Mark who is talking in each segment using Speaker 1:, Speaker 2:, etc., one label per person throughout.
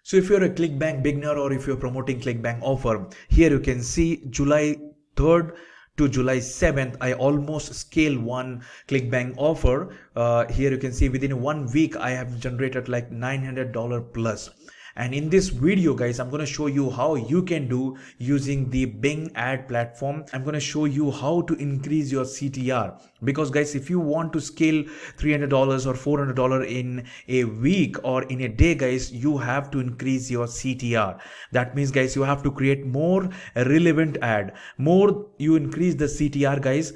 Speaker 1: So if you're a ClickBank beginner or if you're promoting ClickBank offer, here you can see July 3rd to July 7th, I almost scale one ClickBank offer. Here you can see within 1 week, I have generated like $900 plus. And in this video guys, I'm going to show you how you can do using the Bing ad platform. I'm going to show you how to increase your CTR, because guys, if you want to scale $300 or $400 in a week or in a day guys, you have to increase your CTR. That means guys, you have to create more relevant ad. More you increase the CTR guys,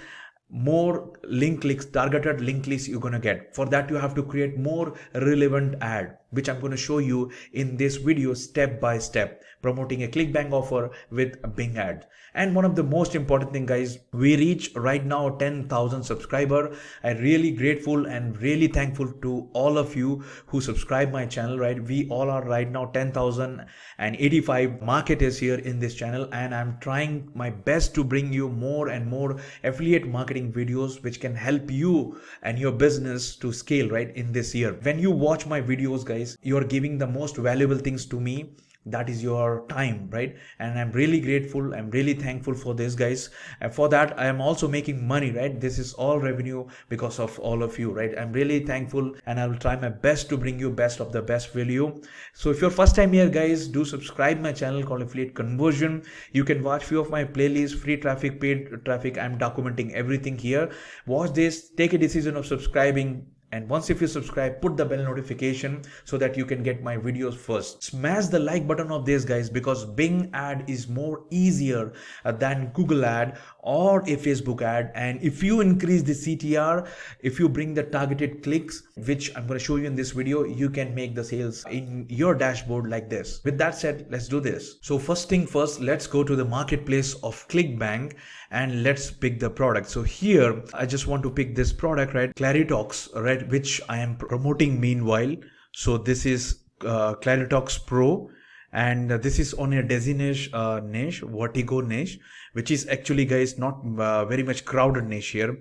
Speaker 1: more link clicks, targeted link clicks you're gonna get. For that you have to create more relevant ad, which I'm going to show you in this video step by step, promoting a ClickBank offer with a Bing ad. And one of the most important thing guys, we reach right now 10,000 subscriber. I'm really grateful and really thankful to all of you who subscribe my channel, right? We all are right now 10,085 marketers here in this channel, and I'm trying my best to bring you more and more affiliate marketing videos which can help you and your business to scale right in this year. When you watch my videos guys, you're giving the most valuable things to me, that is your time, right? And I'm really grateful, I'm really thankful for this guys, and for that I am also making money, right? This is all revenue because of all of you, right? I'm really thankful, and I will try my best to bring you best of the best value. So if you're first time here guys, do subscribe my channel called Affiliate Conversion. You can watch few of my playlists, free traffic, paid traffic. I'm documenting everything here. Watch this, take a decision of subscribing, and once if you subscribe, put the bell notification so that you can get my videos first. Smash the like button of this guys, because Bing ad is more easier than Google ad or a Facebook ad. And if you increase the CTR, if you bring the targeted clicks, which I'm going to show you in this video, you can make the sales in your dashboard like this. With that said, let's do this. So first thing first, let's go to the marketplace of ClickBank and let's pick the product. So here I just want to pick this product, right? Claritox, right, which I am promoting meanwhile. So this is Claritox Pro, and this is on a Desi niche, Vertigo niche, which is actually guys not very much crowded niche here.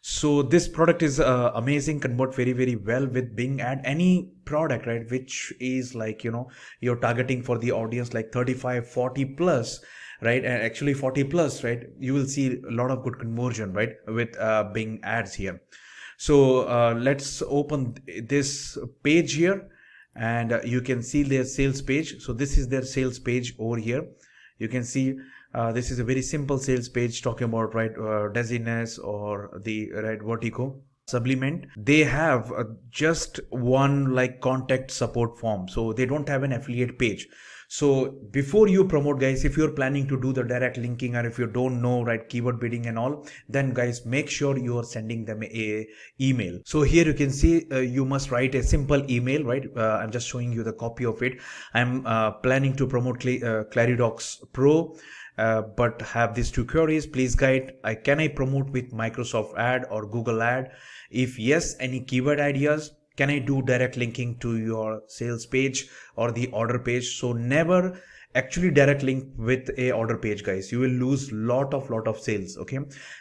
Speaker 1: So this product is amazing, convert very well with Bing ad. Any product, right, which is like, you know, you're targeting for the audience like 35 40 plus, right, and actually 40 plus, right, you will see a lot of good conversion, right, with Bing ads here. So let's open this page here, and you can see their sales page. So this is their sales page over here. You can see this is a very simple sales page talking about, right, Desines or the right Vertigo supplement. They have just one like contact support form, so they don't have an affiliate page. So before you promote guys, if you're planning to do the direct linking, or if you don't know, right, keyword bidding and all, then guys, make sure you are sending them a email. So here you can see you must write a simple email, right? I'm just showing you the copy of it. I'm planning to promote Claritox Pro, but have these two queries. Please guide, can I promote with Microsoft ad or Google ad? If yes, any keyword ideas? Can I do direct linking to your sales page or the order page? So never actually direct link with a order page guys, you will lose lot of sales. Okay,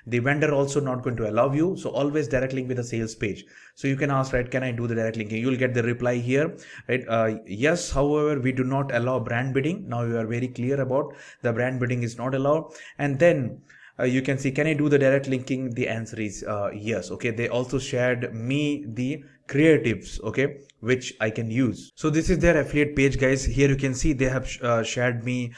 Speaker 1: the vendor also not going to allow you, so always direct link with a sales page. So you can ask, right, can I do the direct linking? You will get the reply here, right? Yes, however, we do not allow brand bidding. Now you are very clear about the brand bidding is not allowed. And then you can see, can I do the direct linking? The answer is yes. Okay, they also shared me the creatives, okay, which I can use. So this is their affiliate page guys. Here you can see they have shared me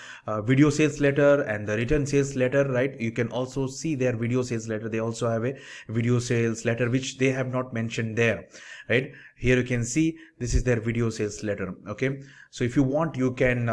Speaker 1: video sales letter and the written sales letter, right? You can also see their video sales letter. They also have a video sales letter which they have not mentioned there, right? Here you can see this is their video sales letter. Okay, so if you want, you can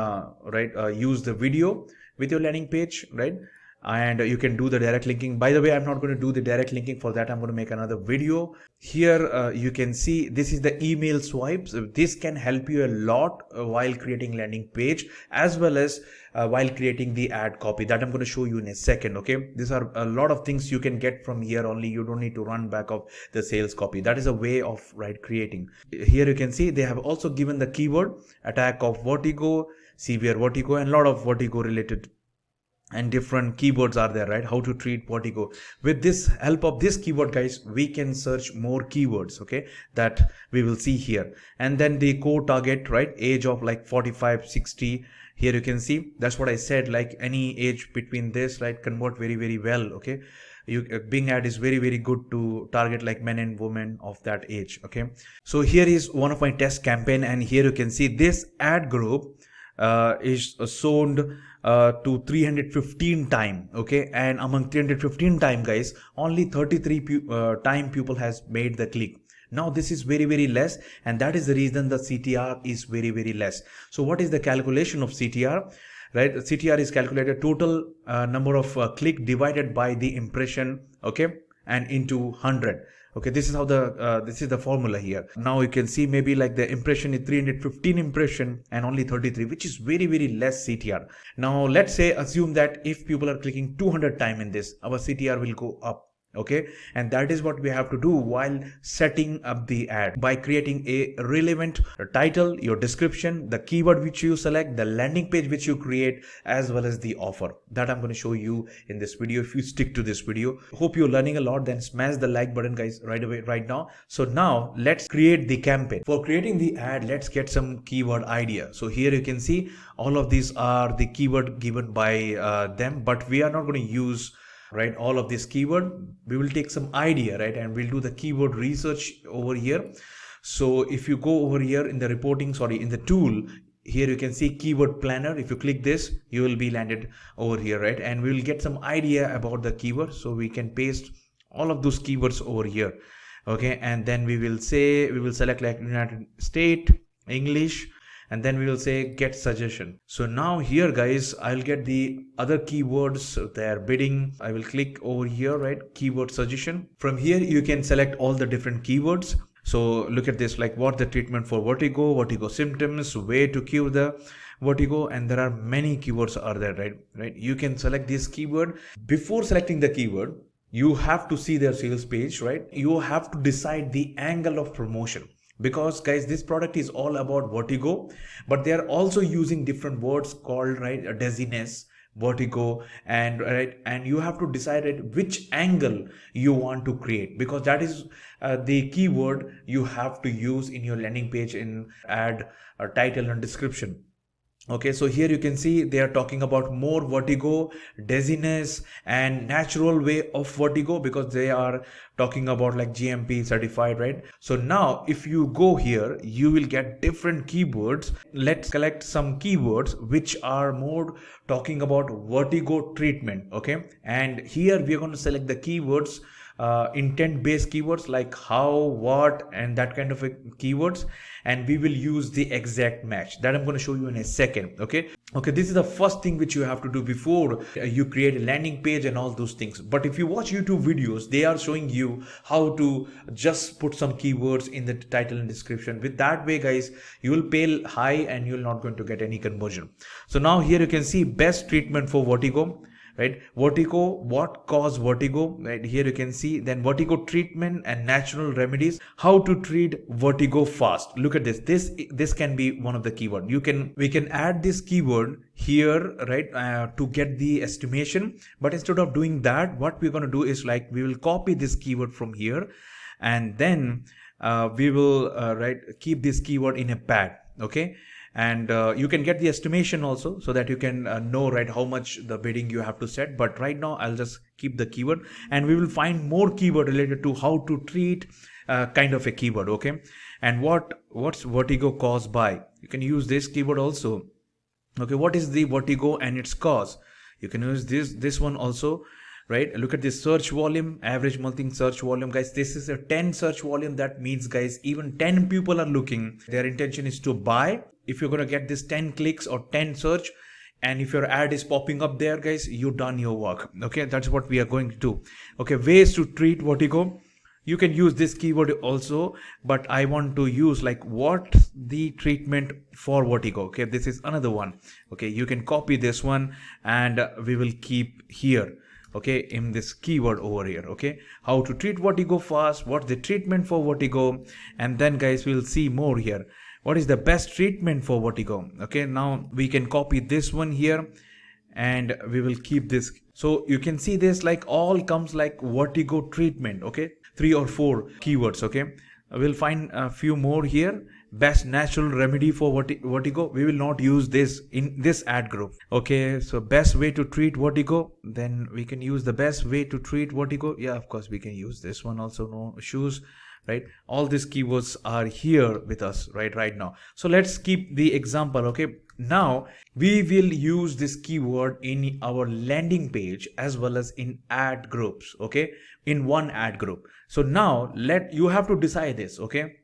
Speaker 1: use the video with your landing page, right? And you can do the direct linking. By the way, I'm not going to do the direct linking. For that I'm going to make another video. Here you can see this is the email swipes. This can help you a lot while creating landing page, as well as while creating the ad copy, that I'm going to show you in a second. Okay, these are a lot of things you can get from here only. You don't need to run back of the sales copy. That is a way of creating. Here you can see they have also given the keyword attack of Vertigo, severe Vertigo, and a lot of Vertigo related and different keywords are there, right? How to treat vertigo. With this help of this keyword, guys, we can search more keywords, okay, that we will see here. And then the core target, right, age of like 45, 60. Here you can see, that's what I said, like any age between this, right, convert very, very well, okay. Bing ad is very, very good to target like men and women of that age, okay. So here is one of my test campaign, and here you can see this ad group is sold to 315 time, okay, and among 315 time, guys, only 33 time people has made the click. Now this is very, very less, and that is the reason the CTR is very, very less. So what is the calculation of CTR? Right, CTR is calculated total number of click divided by the impression, okay, and into 100. Okay, this is how the this is the formula here. Now you can see maybe like the impression is 315 impression and only 33, which is very, very less CTR. Now let's say assume that if people are clicking 200 time in this, our CTR will go up. Okay, and that is what we have to do while setting up the ad by creating a relevant title, your description, the keyword which you select, the landing page which you create, as well as the offer that I'm going to show you in this video. If you stick to this video, hope you're learning a lot, then smash the like button, guys, right away, right now. So now let's create the campaign. For creating the ad, let's get some keyword idea. So here you can see all of these are the keyword given by them, but we are not going to use, right, all of this keyword. We will take some idea, right, and we'll do the keyword research over here. So if you go over here in the reporting, in the tool, here you can see keyword planner. If you click this, you will be landed over here, right, and we will get some idea about the keyword. So we can paste all of those keywords over here, okay, and then we will select like United States, English, and then we will say get suggestion. So now here, guys, I'll get the other keywords, their bidding. I will click over here, right, keyword suggestion. From here you can select all the different keywords. So look at this, like what the treatment for vertigo symptoms, way to cure the vertigo, and there are many keywords are there, right. You can select this keyword. Before selecting the keyword, you have to see their sales page, right. You have to decide the angle of promotion, because guys, this product is all about vertigo, but they are also using different words called, right, dizziness, vertigo, and right, and you have to decide which angle you want to create, because that is the keyword you have to use in your landing page in ad title and description. Okay, so here you can see they are talking about more vertigo, dizziness, and natural way of vertigo, because they are talking about like GMP certified, right? So now if you go here, you will get different keywords. Let's collect some keywords which are more talking about vertigo treatment, okay? And here we are going to select the keywords, intent based keywords like how, what, and that kind of keywords, and we will use the exact match that I'm going to show you in a second. Okay, this is the first thing which you have to do before you create a landing page and all those things. But if you watch YouTube videos, they are showing you how to just put some keywords in the title and description. With that way, guys, you will pay high and you're not going to get any conversion. So now here you can see best treatment for vertigo, right, vertigo, what cause vertigo, right, here you can see, then vertigo treatment and natural remedies, how to treat vertigo fast. Look at this can be one of the keyword. We can add this keyword here, right, to get the estimation. But instead of doing that, what we're going to do is like we will copy this keyword from here, and then we will right, keep this keyword in a pad, okay. And you can get the estimation also, so that you can know, right, how much the bidding you have to set. But right now I'll just keep the keyword, and we will find more keyword related to how to treat kind of a keyword, okay. And what's vertigo caused by, you can use this keyword also. Okay, what is the vertigo and its cause, you can use this one also, right. Look at this search volume, average monthly search volume, guys. This is a 10 search volume. That means, guys, even 10 people are looking, their intention is to buy. If you're going to get this 10 clicks or 10 search, and if your ad is popping up there, guys, you done your work. Okay, that's what we are going to do. Okay, ways to treat vertigo, you can use this keyword also, but I want to use like what the treatment for vertigo. Okay, this is another one. Okay, you can copy this one, and we will keep here, okay, in this keyword over here. Okay, how to treat vertigo fast, what's the treatment for vertigo, and then, guys, we'll see more here, what is the best treatment for vertigo. Okay, now we can copy this one here, and we will keep this. So you can see this like all comes like vertigo treatment. Okay, 3 or 4 keywords. Okay, we'll find a few more here. Best natural remedy for vertigo. We will not use this in this ad group. Okay, so best way to treat vertigo, then we can use the best way to treat vertigo. Yeah, of course we can use this one also, no issues, right? All these keywords are here with us right now. So let's keep the example. Okay, now we will use this keyword in our landing page as well as in ad groups. Okay, in one ad group. So now you have to decide this. Okay,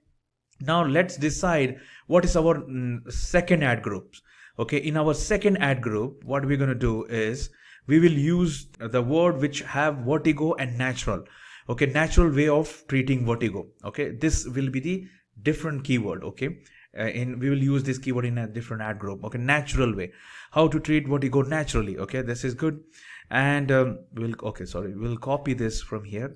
Speaker 1: now let's decide what is our second ad group. Okay, in our second ad group, what we're going to do is we will use the word which have vertigo and natural. Okay, natural way of treating vertigo. Okay, this will be the different keyword. Okay, we will use this keyword in a different ad group. Okay, natural way, how to treat vertigo naturally. Okay, this is good. And we'll copy this from here.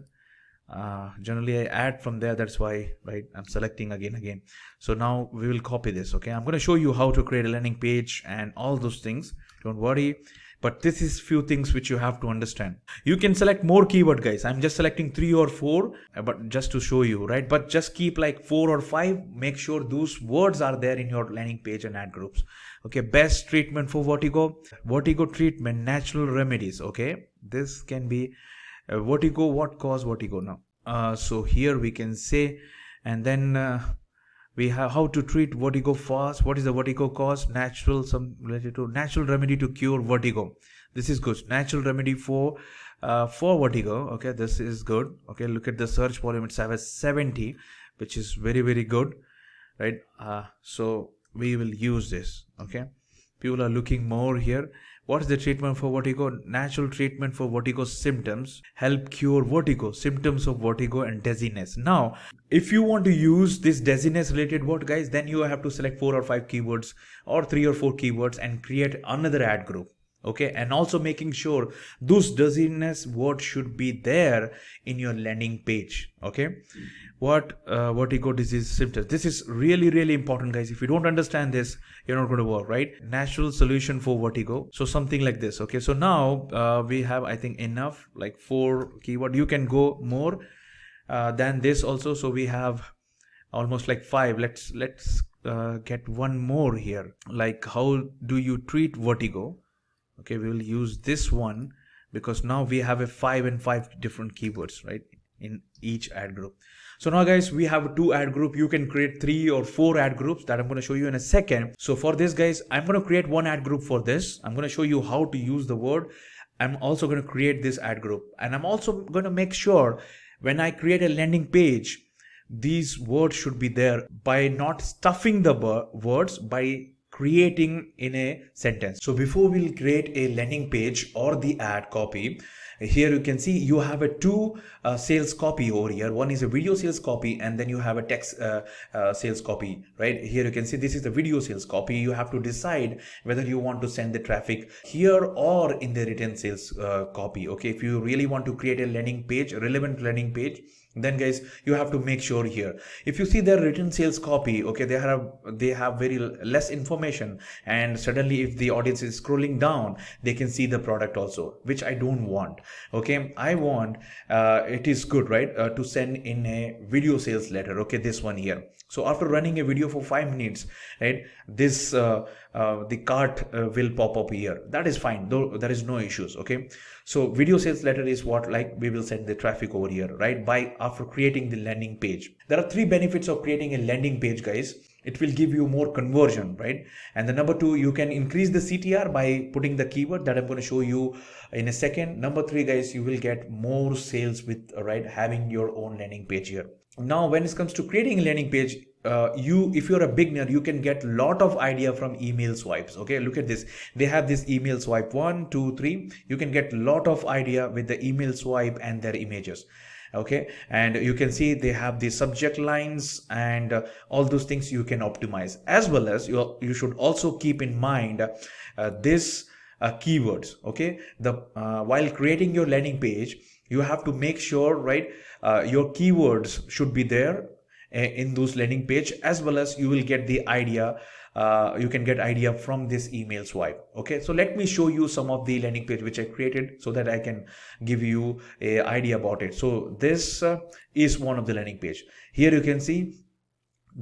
Speaker 1: Generally I add from there, that's why, right, I'm selecting again. So now we will copy this. Okay, I'm going to show you how to create a landing page and all those things, don't worry, but this is few things which you have to understand. You can select more keyword, guys. I'm just selecting 3 or 4, but just to show you, right? But just keep like 4 or 5. Make sure those words are there in your landing page and ad groups. Okay, best treatment for vertigo treatment, natural remedies. Okay, this can be vertigo, what cause vertigo now. So here we can say, and then we have how to treat vertigo fast. What is the vertigo cause? Natural, some related to natural remedy to cure vertigo. This is good. Natural remedy for vertigo. Okay, this is good. Okay, look at the search volume. It's have a 70, which is very good, right? So we will use this. Okay, people are looking more here. What is the treatment for vertigo? Natural treatment for vertigo symptoms. Help cure vertigo. Symptoms of vertigo and dizziness. Now, if you want to use this dizziness related word, guys, then you have to select 4 or 5 keywords or 3 or 4 keywords and create another ad group. Okay, and also making sure those dizziness words should be there in your landing page. Okay, what vertigo disease symptoms. This is really important, guys. If you don't understand this, you're not going to work, right? Natural solution for vertigo. So something like this. Okay, so now we have, I think, enough, like 4 keyword. You can go more than this also. So we have almost like 5. Let's get one more here. Like, how do you treat vertigo? Okay, we will use this one because now we have a 5 and 5 different keywords, right, in each ad group. So now, guys, we have 2 ad group. You can create 3 or 4 ad groups that I'm going to show you in a second. So for this, guys, I'm going to create one ad group for this. I'm going to show you how to use the word. I'm also going to create this ad group, and I'm also going to make sure when I create a landing page, these words should be there by not stuffing the words, by creating in a sentence. So before we'll create a landing page or the ad copy, here you can see you have a 2 sales copy over here. One is a video sales copy, and then you have a text sales copy, right? Here you can see this is the video sales copy. You have to decide whether you want to send the traffic here or in the written sales copy. Okay, if you really want to create a landing page, a relevant landing page, then, guys, you have to make sure here, if you see their written sales copy, okay, they have very less information, and suddenly if the audience is scrolling down, they can see the product also, which I don't want. Okay, I want it is good, right, to send in a video sales letter. Okay, this one here. So after running a video for 5 minutes, right, this the cart will pop up here. That is fine, though there is no issues. Okay, so video sales letter is what, like, we will send the traffic over here, right, by after creating the landing page. There are 3 benefits of creating a landing page, guys. It will give you more conversion, right? And the number 2, you can increase the CTR by putting the keyword that I'm going to show you in a second. Number 3, guys, you will get more sales with, right, having your own landing page here. Now, when it comes to creating a landing page, if you're a beginner, you can get a lot of idea from email swipes. Okay, look at this. They have this email swipe 1, 2, 3. You can get a lot of idea with the email swipe and their images. Okay, and you can see they have the subject lines and all those things you can optimize, as well as you should also keep in mind this keywords. Okay, while creating your landing page, you have to make sure, right, your keywords should be there in those landing page, as well as you will get the idea you can get idea from this email swipe. Okay, so let me show you some of the landing page which I created so that I can give you a idea about it. So this is one of the landing page. Here you can see,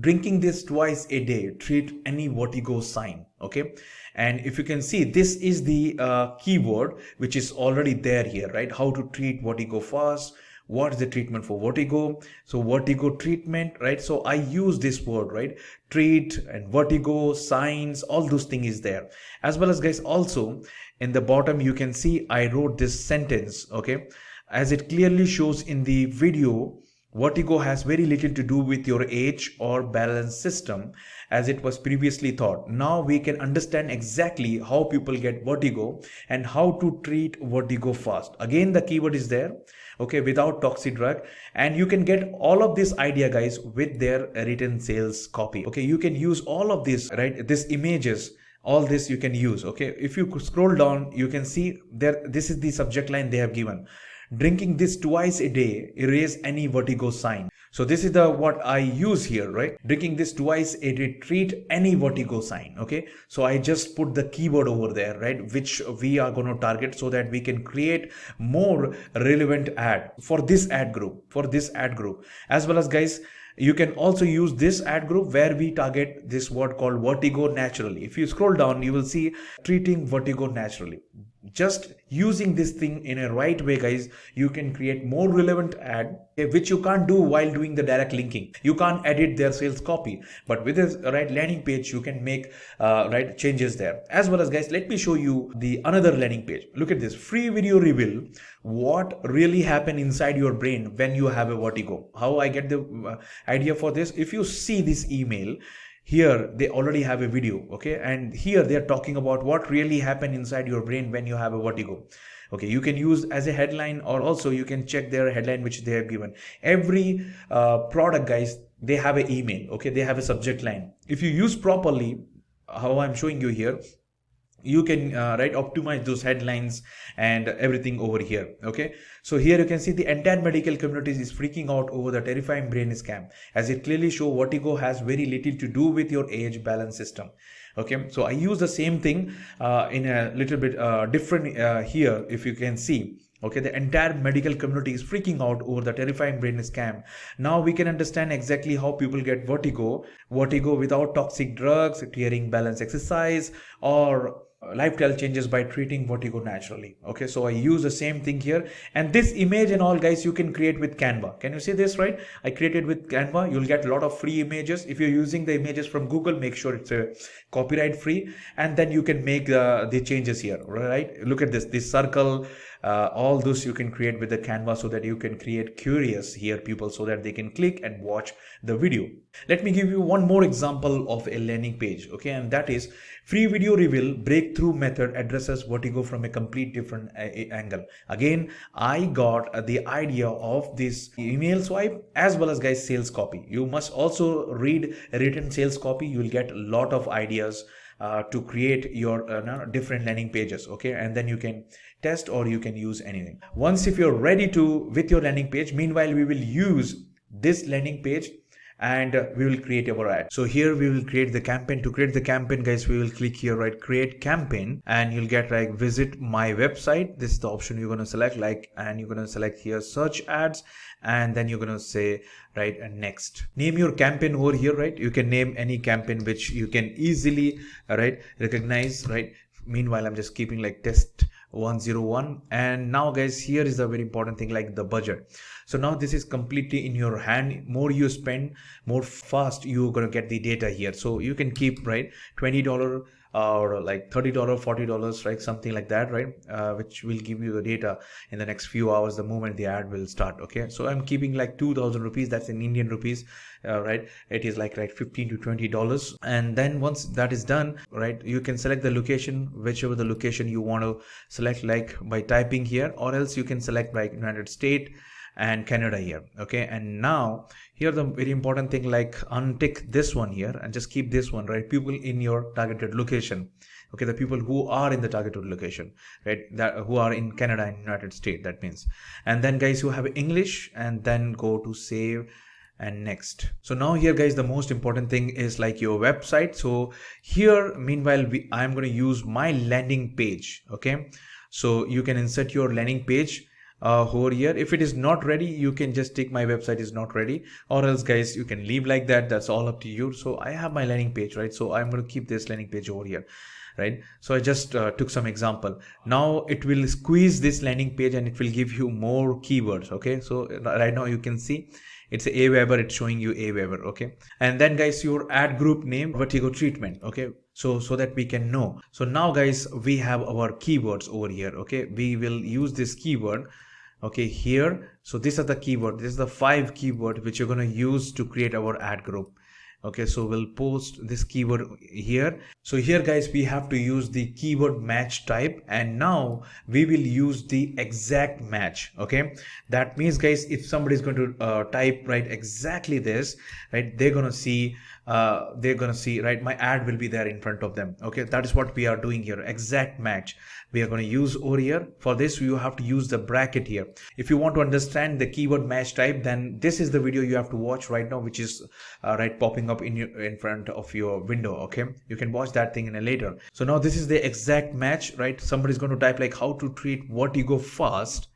Speaker 1: drinking this twice a day treat any vertigo sign. Okay, and if you can see, this is the keyword which is already there here, right? How to treat vertigo fast, what's the treatment for vertigo. So vertigo treatment, right? So I use this word, right? Treat and vertigo signs, all those things is there. As well as guys, also in the bottom you can see I wrote this sentence. Okay, as it clearly shows in the video, vertigo has very little to do with your age or balance system as it was previously thought. Now we can understand exactly how people get vertigo and how to treat vertigo fast. Again, the keyword is there, okay, without toxic drug. And you can get all of this idea guys with their written sales copy. Okay, you can use all of this, right? This images, all this you can use. Okay, if you scroll down, you can see there, this is the subject line they have given: drinking this twice a day erase any vertigo sign. So this is the what I use here, right? Drinking this twice a day treat any vertigo sign. Okay, so I just put the keyword over there, right, which we are going to target so that we can create more relevant ad for this ad group, as well as guys, you can also use this ad group where we target this word called vertigo naturally. If you scroll down, you will see treating vertigo naturally. Just using this thing in a right way guys, you can create more relevant ad, which you can't do while doing the direct linking. You can't edit their sales copy, but with this right landing page you can make right changes there. As well as guys, let me show you the another landing page. Look at this free video reveal what really happened inside your brain when you have a vertigo. How I get the idea for this: if you see this email here, they already have a video. Okay, and here they are talking about what really happened inside your brain when you have a vertigo. Okay, you can use as a headline, or also you can check their headline which they have given. Every product guys, they have an email. Okay, they have a subject line. If you use properly, how I'm showing you here, you can right optimize those headlines and everything over here. Okay, so here you can see the entire medical community is freaking out over the terrifying brain scam, as it clearly show vertigo has very little to do with your age balance system. Okay, so I use the same thing in a little bit different here. If you can see, okay, the entire medical community is freaking out over the terrifying brain scam. Now we can understand exactly how people get vertigo without toxic drugs, clearing balance exercise, or lifestyle changes by treating vertigo naturally. Okay, so I use the same thing here. And this image and all guys, you can create with Canva. Can you see this, right? I created with Canva. You'll get a lot of free images. If you're using the images from Google, make sure it's a copyright free, and then you can make the changes here, right? Look at this circle, all those you can create with the Canva, so that you can create curious here people, so that they can click and watch the video. Let me give you one more example of a landing page. Okay, and that is free video reveal breakthrough method addresses vertigo from a complete different angle. Again, I got the idea of this email swipe as well as guys sales copy. You must also read written sales copy. You will get a lot of ideas to create your different landing pages. Okay, and then you can test or you can use anything. Once if you're ready to with your landing page, meanwhile we will use this landing page and we will create our ad. So here we will create the campaign. To create the campaign guys, we will click here, right, create campaign, and you'll get like visit my website. This is the option you're going to select, like, and you're going to select here search ads, and then you're going to say right and next. Name your campaign over here, right? You can name any campaign which you can easily right recognize, right? Meanwhile I'm just keeping like test 101. And now guys, here is the very important thing, like the budget. So now this is completely in your hand. More you spend, more fast you're gonna get the data here. So you can keep right $20 or like $30, $40, right, something like that, right, which will give you the data in the next few hours the moment the ad will start. Okay, so I'm keeping like 2,000 rupees, that's in Indian rupees, right, it is like $15 to $20. And then once that is done, right, you can select the location, whichever the location you want to select, like by typing here, or else you can select like United States and Canada here. Okay, and now here the very important thing, like untick this one here and just keep this one, right, people in your targeted location. Okay, the people who are in the targeted location, right, that who are in Canada and United States, that means. And then guys, you have English, and then go to save and next. So now here guys, the most important thing is like your website. So here meanwhile I'm going to use my landing page. Okay, so you can insert your landing page over here. If it is not ready, you can just take my website is not ready, or else guys you can leave like that. That's all up to you. So I have my landing page, right? So I'm going to keep this landing page over here, right? So I just took some example. Now it will squeeze this landing page and it will give you more keywords. Okay, so right now you can see it's Aweber, it's showing you Aweber. Okay, and then guys, your ad group name, vertigo treatment. Okay, so that we can know. So now guys, we have our keywords over here. Okay, we will use this keyword. Okay, here, so these are the keyword. This is the 5 keyword which you're going to use to create our ad group. Okay, so we'll post this keyword here. So here guys, we have to use the keyword match type, and now we will use the exact match. Okay, that means guys, if somebody is going to type right exactly this, right, they're gonna see right, my ad will be there in front of them. Okay, that is what we are doing here, exact match we are going to use over here. For this you have to use the bracket here. If you want to understand the keyword match type, then this is the video you have to watch right now, which is right popping up in front of your window. Okay, you can watch that thing in a later. So now this is the exact match, right? Somebody's going to type like how to treat vertigo fast.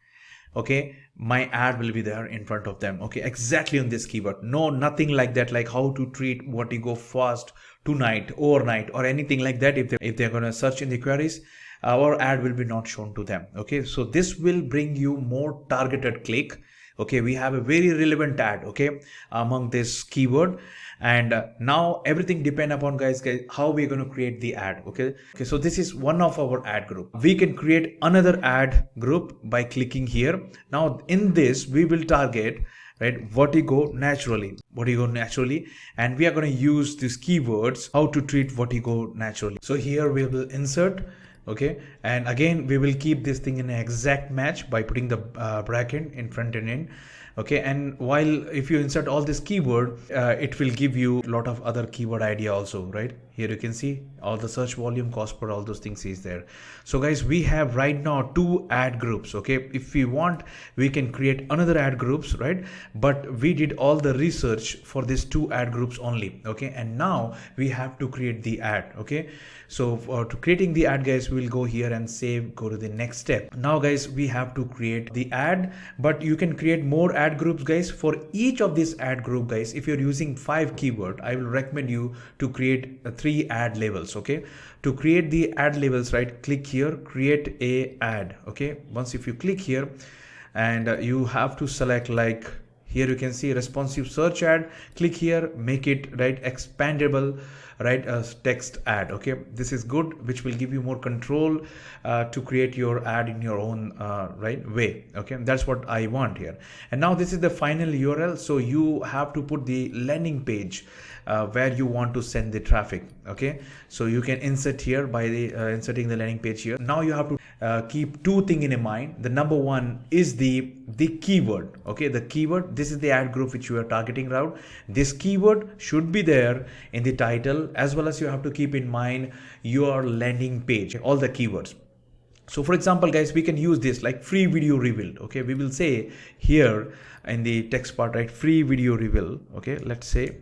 Speaker 1: Okay, my ad will be there in front of them. Okay, exactly on this keyword. No, nothing like that, like how to treat vertigo fast tonight, overnight, or anything like that. If they're going to search in the queries, our ad will be not shown to them. Okay, so this will bring you more targeted click. Okay, we have a very relevant ad, okay, among this keyword. And now everything depend upon guys how we're going to create the ad. Okay, so this is one of our ad group. We can create another ad group by clicking here. Now in this we will target, right, vertigo naturally, and we are going to use these keywords, how to treat vertigo naturally. So here we will insert. Okay, and again we will keep this thing in an exact match by putting the bracket in front and in. Okay, and while if you insert all this keyword, it will give you a lot of other keyword idea also, right? Here you can see all the search volume, cost per, all those things is there. So guys, we have right now 2 ad groups. Okay, if we want, we can create another ad groups, right? But we did all the research for these 2 ad groups only. Okay, and now we have to create the ad. Okay, so to creating the ad guys, we'll go here and save, go to the next step. Now guys, we have to create the ad, but you can create more ad groups guys. For each of these ad group guys, if you're using 5 keyword, I will recommend you to create 3 ad labels. Okay, to create the ad labels, right, click here, create a ad. Okay, once if you click here, and you have to select, like here you can see responsive search ad, click here, make it right expandable, right, text ad. Okay, this is good, which will give you more control to create your ad in your own right way. Okay, that's what I want here. And now this is the final URL. So you have to put the landing page where you want to send the traffic. Okay, so you can insert here by the inserting the landing page here. Now you have to keep 2 things in mind. The number 1 is the keyword. Okay, the keyword, this is the ad group which you are targeting route. This keyword should be there in the title, as well as you have to keep in mind your landing page, all the keywords. So for example guys, we can use this like free video reveal. Okay, we will say here in the text part, right, free video reveal. Okay, let's say,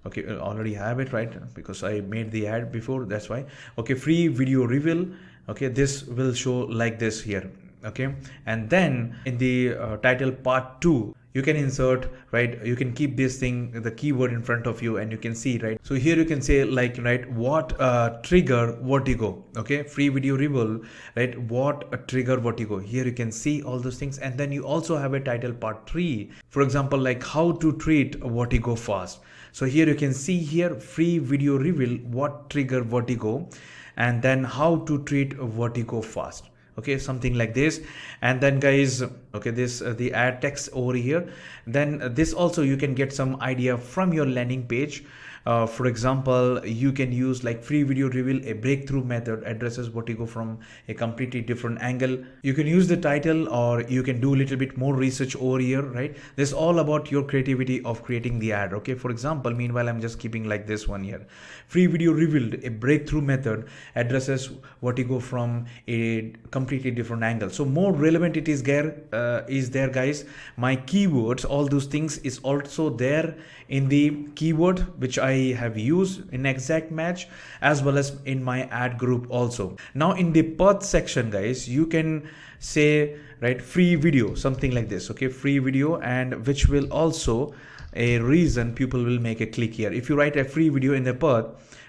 Speaker 1: okay, I already have it, right, because I made the ad before, that's why. Okay, free video reveal. Okay, this will show like this here. Okay, and then in the title part 2, you can insert, right, you can keep this thing, the keyword in front of you, and you can see, right, so here you can say like, right, what trigger vertigo. Okay, free video reveal, right, what trigger vertigo. Here you can see all those things. And then you also have a title part 3, for example, like how to treat vertigo fast. So here you can see here, free video reveal, what trigger vertigo, and then how to treat vertigo fast. Okay, something like this. And then guys, okay, this the ad text over here. Then this also you can get some idea from your landing page. For example, you can use like free video reveal a breakthrough method addresses Vertigo from a completely different angle. You can use the title, or you can do a little bit more research over here, right? This is all about your creativity of creating the ad. Okay, for example, meanwhile I'm just keeping like this one here: free video revealed a breakthrough method addresses Vertigo from a completely different angle. So more relevant it is there guys. My keywords, all those things is also there in the keyword which I have used in exact match, as well as in my ad group also. Now in the path section guys, you can say, right, free video, something like this. Okay, free video, and which will also a reason people will make a click here. If you write a free video in the path,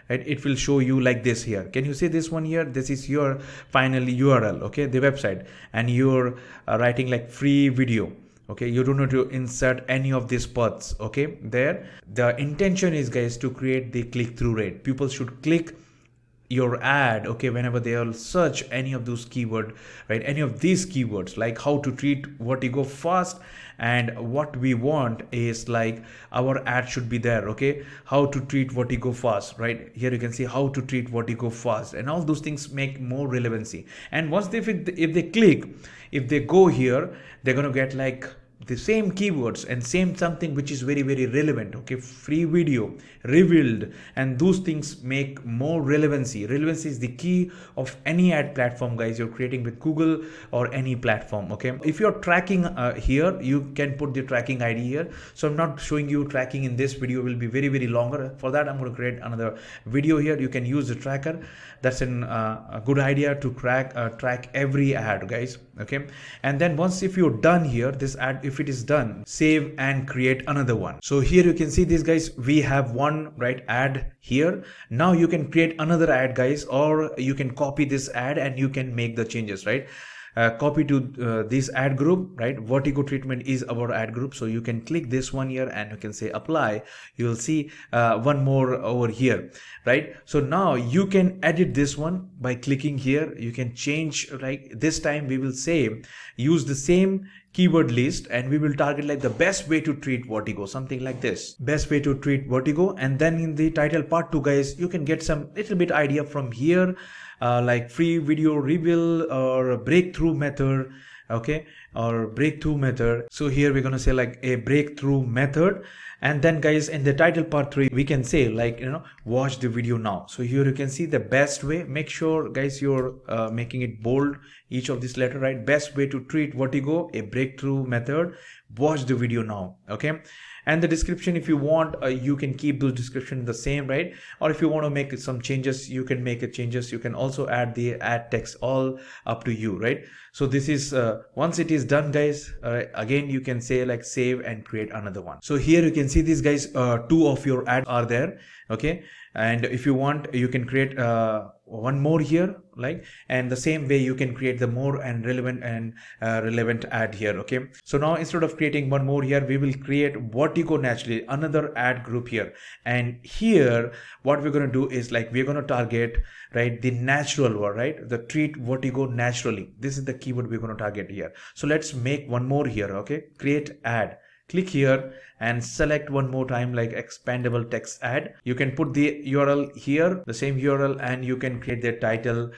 Speaker 1: right, it will show you like this here. Can you see this one here? This is your final URL, okay, the website, and you're writing like free video. Okay, you don't need to insert any of these paths. Okay, there the intention is guys to create the click-through rate. People should click your ad, okay, whenever they will search any of those keyword, right, any of these keywords, like how to treat Vertigo fast. And what we want is like our ad should be there. Okay, how to treat Vertigo fast, right? Here you can see how to treat Vertigo fast, and all those things make more relevancy. And once if they click, if they go here, they're gonna get like the same keywords and same something which is very relevant. Okay, free video revealed, and those things make more relevancy. Relevancy is the key of any ad platform guys you're creating with Google or any platform. Okay, if you're tracking here, you can put the tracking ID here. So I'm not showing you tracking in this video, will be very longer. For that I'm going to create another video here. You can use the tracker. That's a good idea to track every ad guys. Okay, and then once if you're done here, this ad, if it is done, save and create another one. So here you can see this guys, we have one right ad here. Now you can create another ad guys, or you can copy this ad and you can make the changes, right? Copy to this ad group, right? Vertigo treatment is our ad group. So you can click this one here and you can say apply. You will see one more over here, right? So now you can edit this one by clicking here. You can change, right? This time we will say use the same keyword list and we will target like the best way to treat Vertigo, something like this, best way to treat Vertigo. And then in the title part 2 guys, you can get some little bit idea from here, like free video reveal or breakthrough method. Okay, or breakthrough method. So here we're gonna say like a breakthrough method. And then guys, in the title part 3 we can say like, you know, watch the video now. So here you can see the best way. Make sure guys you're making it bold, each of this letter, right? Best way to treat Vertigo, a breakthrough method, watch the video now. Okay, and the description, if you want, you can keep those description the same, right? Or if you want to make some changes, you can make changes. You can also add the ad text, all up to you, right? So this is once it is done guys, again you can say like save and create another one. So here you can see these guys, 2 of your ads are there. Okay, and if you want, you can create one more here, like, and the same way you can create the more and relevant ad here. Okay, so now instead of creating one more here, we will create Vertigo naturally, another ad group here. And here what we're going to do is like we're going to target, right, the natural one, right, the treat Vertigo naturally. This is the keyword we're going to target here. So let's make one more here. Okay, create ad, click here and select one more time like expandable text ad. You can put the URL here, the same URL, and you can create the title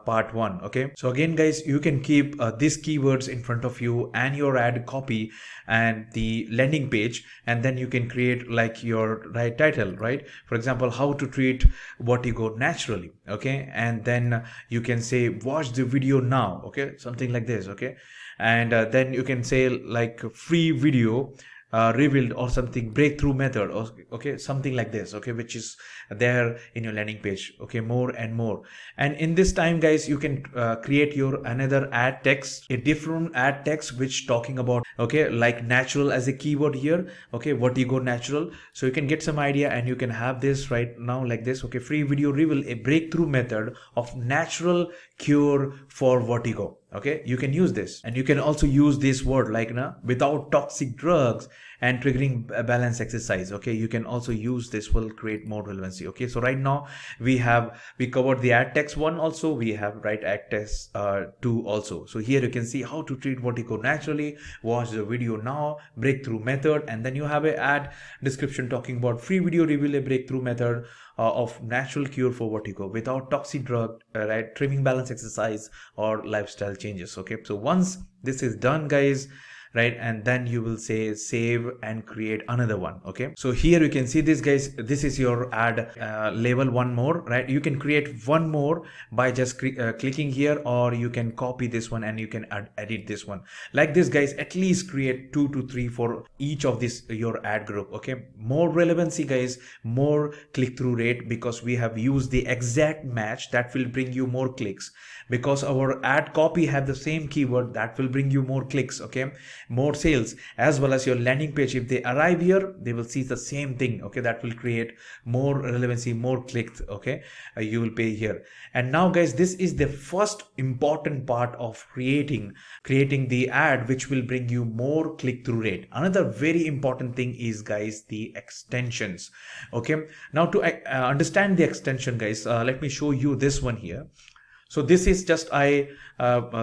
Speaker 1: part 1. Okay, so again guys, you can keep these keywords in front of you and your ad copy and the landing page, and then you can create like your right title, right? For example, how to treat Vertigo naturally. Okay, and then you can say watch the video now. Okay, something like this. Okay, and then you can say like free video revealed or something, breakthrough method, or okay, something like this. Okay, which is there in your landing page. Okay, more and more. And in this time guys, you can create your another ad text, a different ad text which talking about, okay, like natural as a keyword here. Okay, Vertigo natural. So you can get some idea and you can have this right now like this. Okay, free video reveal, a breakthrough method of natural cure for Vertigo. Okay, you can use this, and you can also use this word like without toxic drugs and triggering a balance exercise. Okay, you can also use this, will create more relevancy. Okay, so right now we covered the ad text one, also we have ad text two also. So here you can see how to treat vertigo naturally, watch the video now, breakthrough method, and then you have a ad description talking about free video reveal a breakthrough method of natural cure for vertigo without toxic drug, trimming balance exercise or lifestyle changes. Okay, so once this is done, guys, and then you will say save and create another one. Okay, so here you can see this, guys, this is your ad level one more, you can create one more by just clicking here, or you can copy this one and you can edit this one like this, guys. At least create 2 to 3 for each of this your ad group. Okay, more relevancy, guys, more click-through rate, because we have used the exact match that will bring you more clicks, because our ad copy have the same keyword that will bring you more clicks. Okay, more sales, as well as your landing page, if they arrive here, they will see the same thing. Okay, that will create more relevancy, more clicks. Okay, you will pay here. And now, guys, this is the first important part of creating the ad, which will bring you more click-through rate. Another very important thing is, guys, the extensions. Okay, now to understand the extension, guys, let me show you this one here. So this is just I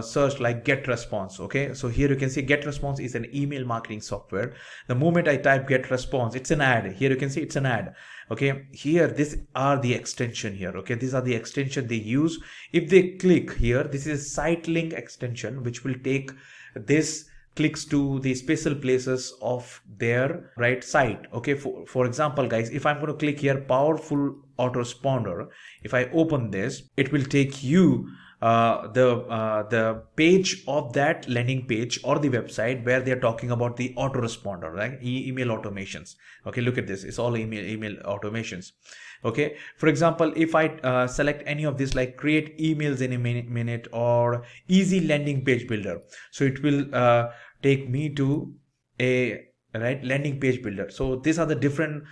Speaker 1: searched like GetResponse. Okay, so here you can see GetResponse is an email marketing software. The moment I type GetResponse, it's an ad. Here you can see it's an ad. Okay, here these are the extension here. Okay, these are the extension they use. If they click here, this is a site link extension which will take this clicks to the special places of their site. Okay, for example, guys, if I'm going to click here powerful autoresponder, if I open this, it will take you the page of that landing page or the website where they're talking about the autoresponder, email automations. Okay, look at this, it's all email automations. Okay, for example, if I select any of this, like create emails in a minute or easy landing page builder, so it will take me to a landing page builder. So these are the different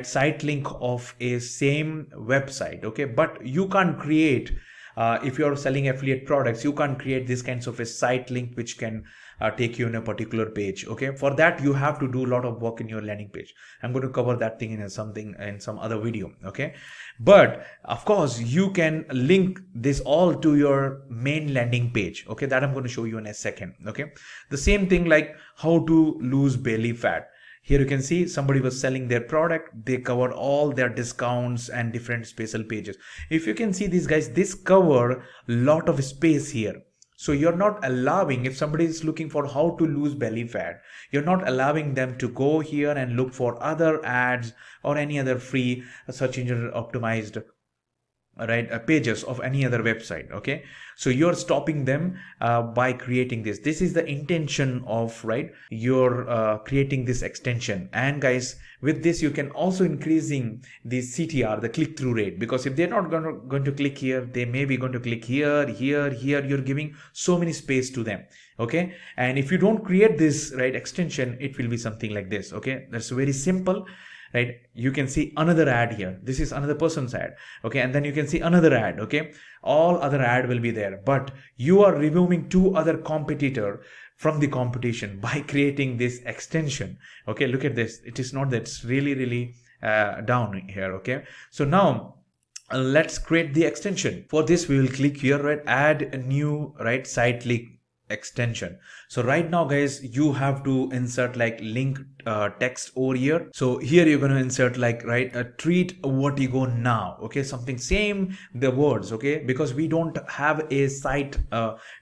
Speaker 1: site link of a same website. Okay, but you can't create if you're selling affiliate products, you can't create this kinds of a site link which can take you in a particular page. Okay, for that you have to do a lot of work in your landing page. I'm going to cover that thing in some other video. Okay, but of course you can link this all to your main landing page. Okay, that I'm going to show you in a second. Okay, the same thing like how to lose belly fat. Here you can see somebody was selling their product. They covered all their discounts and different special pages. If you can see these, guys, this cover lot of space here. So you're not allowing, if somebody is looking for how to lose belly fat, you're not allowing them to go here and look for other ads or any other free search engine optimized pages of any other website. Okay, so you're stopping them by creating this. This is the intention of you're creating this extension. And guys, with this you can also increasing the CTR, the click-through rate, because if they're not going to click here, they may be going to click here. You're giving so many space to them. Okay, and if you don't create this extension, it will be something like this. Okay, that's very simple. You can see another ad here. This is another person's ad. Okay, and then you can see another ad. Okay, all other ad will be there, but you are removing 2 other competitor from the competition by creating this extension. Okay, look at this. It is not that, it's really down here. Okay, so now let's create the extension. For this we will click here, add a new site link extension. So right now, guys, you have to insert link text over here. So here you're going to insert treat vertigo now. Okay, something same the words. Okay, because we don't have a site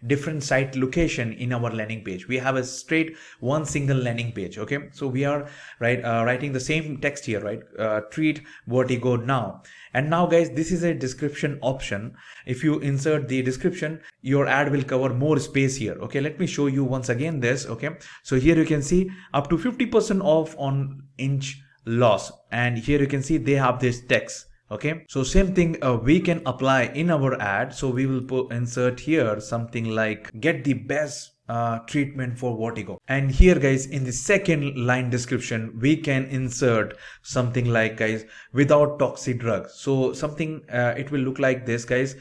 Speaker 1: different site location in our landing page. We have a straight one single landing page. Okay, so we are writing the same text here, treat vertigo now. And now, guys, this is a description option. If you insert the description, your ad will cover more space here. Okay, let me show you once again this. Okay, so here you can see up to 50% off on inch loss, and here you can see they have this text. Okay, so same thing we can apply in our ad. So we will insert here something like get the best treatment for vertigo, and here, guys, in the second line description we can insert something like, guys, without toxic drugs. So something it will look like this, guys,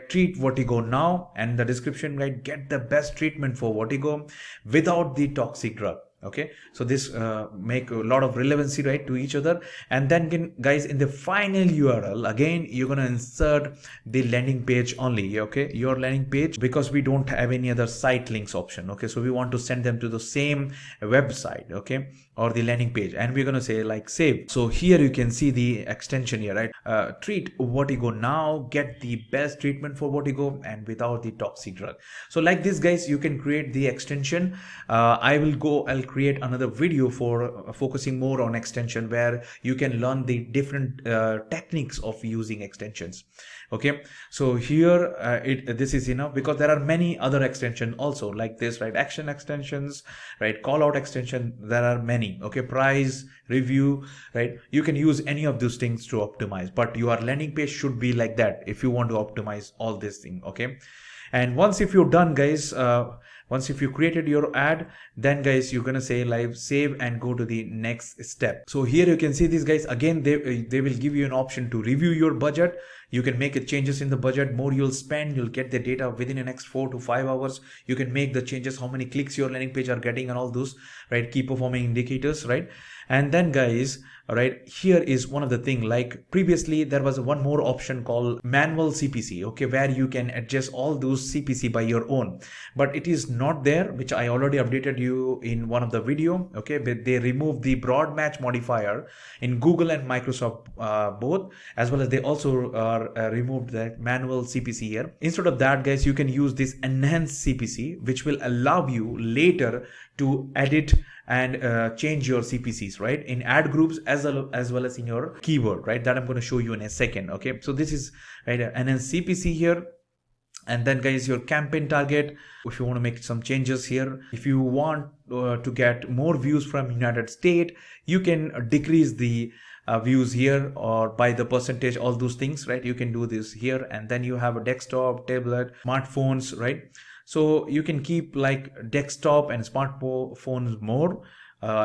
Speaker 1: treat vertigo now, and the description, get the best treatment for vertigo without the toxic drug. Okay, so this make a lot of relevancy, right, to each other. And then guys, in the final URL again, you're gonna insert the landing page only. Okay, your landing page, because we don't have any other site links option. Okay, so we want to send them to the same website, okay, or the landing page, and we're gonna say like save. So here you can see the extension here, right? Treat Vertigo now, get the best treatment for Vertigo and without the toxic drug. So like this guys, you can create the extension. I'll create another video for focusing more on extension, where you can learn the different techniques of using extensions. Okay, so here this is enough, because there are many other extensions also like this, right? Action extensions, right? Call out extension, there are many. Okay, price, review, right? You can use any of those things to optimize, but your landing page should be like that if you want to optimize all this thing. Okay, and once if you're done guys, once if you created your ad, then guys you're gonna say live, save, and go to the next step. So here you can see these guys again, they will give you an option to review your budget. You can make it changes in the budget. More you'll spend, you'll get the data within the next 4 to 5 hours. You can make the changes, how many clicks your landing page are getting and all those, right? Key performing indicators, right? And then guys, right, here is one of the thing, like previously there was one more option called manual CPC, okay, where you can adjust all those CPC by your own, but it is not there, which I already updated you in one of the video. Okay, but they removed the broad match modifier in Google and Microsoft both, as well as they also removed that manual CPC here. Instead of that guys, you can use this enhanced CPC, which will allow you later to edit and change your CPCs, right, in ad groups as well as in your keyword, right, that I'm going to show you in a second. Okay, so this is right enhanced CPC here. And then guys, your campaign target, if you want to make some changes here, if you want to get more views from United States, you can decrease the views here, or by the percentage, all those things, right? You can do this here. And then you have a desktop, tablet, smartphones, right? So you can keep like desktop and smartphones more.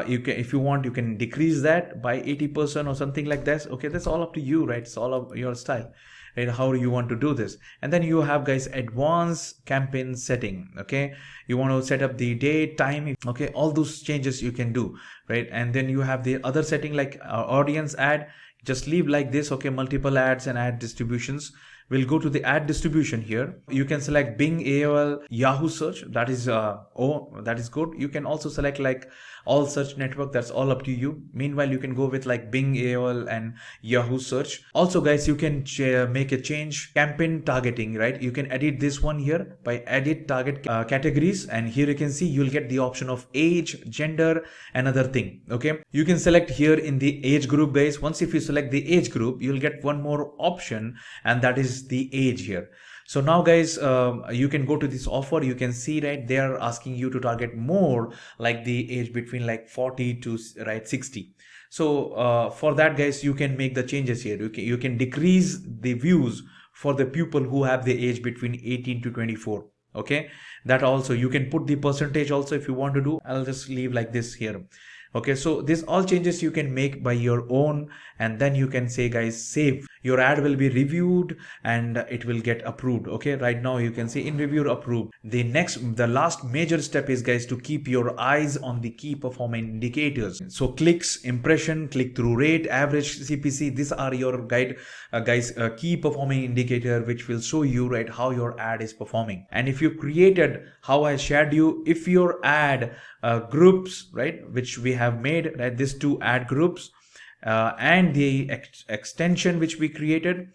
Speaker 1: You can, if you want, you can decrease that by 80% or something like that. Okay, that's all up to you, right? It's all of your style, right? How you want to do this. And then you have guys advanced campaign setting. Okay, you want to set up the date, time, okay, all those changes you can do, right? And then you have the other setting like audience ad, just leave like this. Okay, multiple ads and ad distributions. We'll go to the ad distribution here. You can select Bing, AOL, Yahoo search. That is that is good. You can also select like all search network. That's all up to you. Meanwhile, you can go with like Bing, AOL, and Yahoo search. Also guys, you can make a change campaign targeting, right? You can edit this one here by edit target categories, and here you can see you'll get the option of age, gender, another thing. Okay, you can select here in the age group guys. Once if you select the age group, you'll get one more option, and that is the age here. So now guys, you can go to this offer. You can see, right, they are asking you to target more like the age between like 40 to right 60. So for that guys, you can make the changes here. You can decrease the views for the people who have the age between 18 to 24. Okay, that also you can put the percentage also if you want to do. I'll just leave like this here. Okay, so this all changes you can make by your own, and then you can say guys save. Your ad will be reviewed and it will get approved. Okay, right now you can see in review approved. The last major step is guys to keep your eyes on the key performance indicators. So clicks, impression, click through rate, average CPC, these are your key performing indicator, which will show you, right, how your ad is performing. And if you created, how I shared you, if your ad groups, right, which we have made, right, these two ad groups and the extension which we created,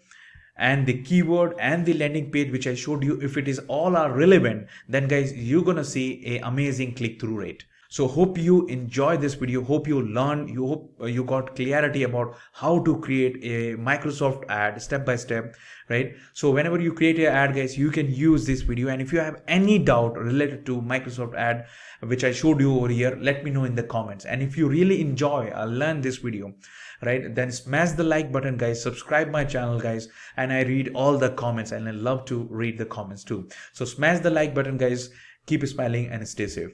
Speaker 1: and the keyword and the landing page which I showed you, if it is all are relevant, then guys you're gonna see a amazing click-through rate. So hope you enjoy this video, hope you learned, hope you got clarity about how to create a Microsoft ad step by step, right? So whenever you create an ad guys, you can use this video, and if you have any doubt related to Microsoft ad which I showed you over here, let me know in the comments. And if you really enjoy learn this video, right, then smash the like button guys, subscribe my channel guys, and I read all the comments and I love to read the comments too. So smash the like button guys, keep smiling and stay safe.